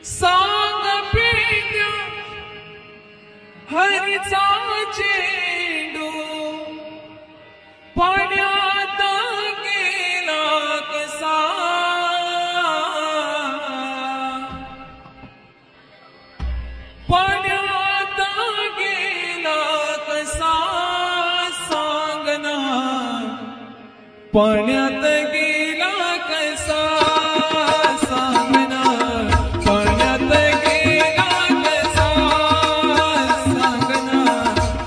सांग पिण्या हरीचा चेंडू पाण्यात गेला कसा पाण्यात गेला कसा सांगना पाण्यात गेला कसा सांगना पाण्यात गेला कसा सांगना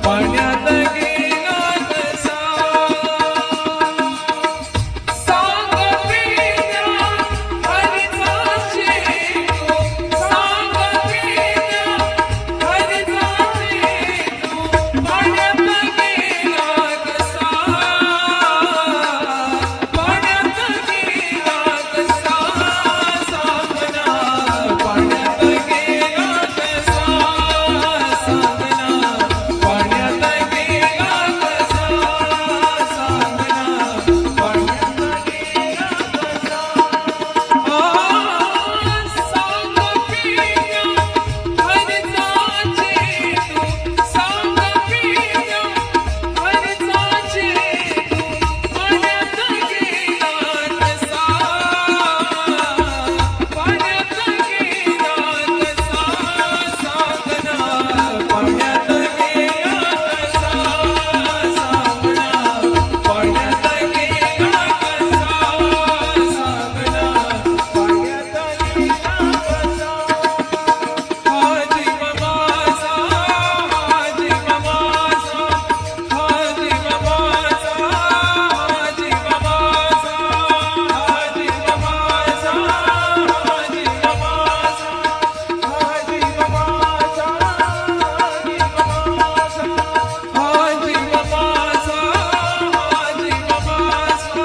पाण्यात गेला कसा सांग पिण्या हरीचा चेंडू सांग पिण्या हरीचा चेंडू पाण्यात गेला कसा पाण्यात गेला कसा सांगना पाण्यात गेला कसा सांगना पाण्यात गेला कसा सांगना पाण्यात गेला कसा सांग पिण्या हरीचा चेंडू सांग पिण्या हरीचा चेंडू पाण्यात गेला कसा पाण्यात गेला कसा सांगना पाण्यात गेला कसा सांगना पाण्यात गेला कसा सांगना पाण्यात गेला कसा हाजी बाबाचा हाजी बाबाचा हाजी बाबाचा हाजी बाबाचा हाजी बाबाचा हाजी बाबाचा हाजी बाबाचा हाजी बाबाचा हाजी बाबाचा हाजी बाबाचा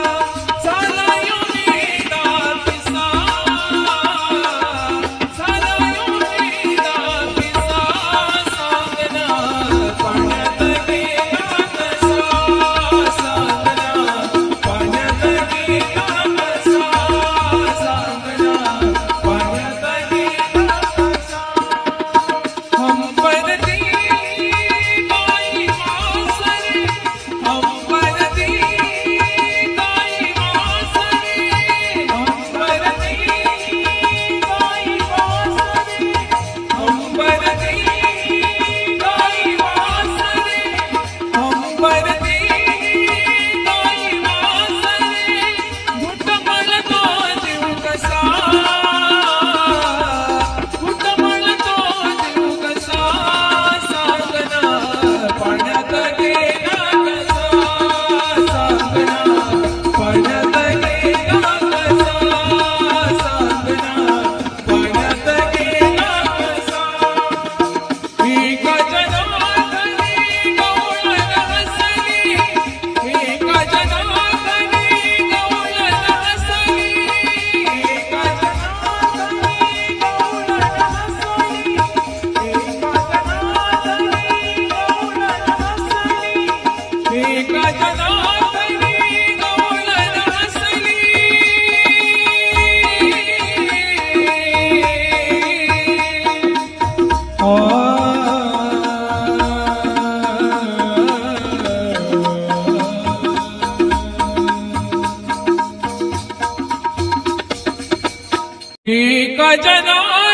चला योनीदा पिसा चला योनीदा पिसा सांगना पाण्यात गेला कसा सांगना पाण्यात गेला कसा सांगना पाण्यात गेला कसा हम परती गाई वासरे हम परती गाई वासरे हम परती गाई वासरे हम परती गाई वासरे हम परती गाई वासरे घुटमळ तो जीव कसा घुटमळ तो जीव कसा सांगना पाण्यात गेला कसा सांगना पाण्यात गेला कसा सांगना पाण्यात गेला कसा एका जनार्दनी गवळण हसली एका जनार्दनी गवळण हसली एका जनार्दनी गवळण हसली एका जनार्दनी गवळण हसली एका जनार्दनी गवळण हसली एका जना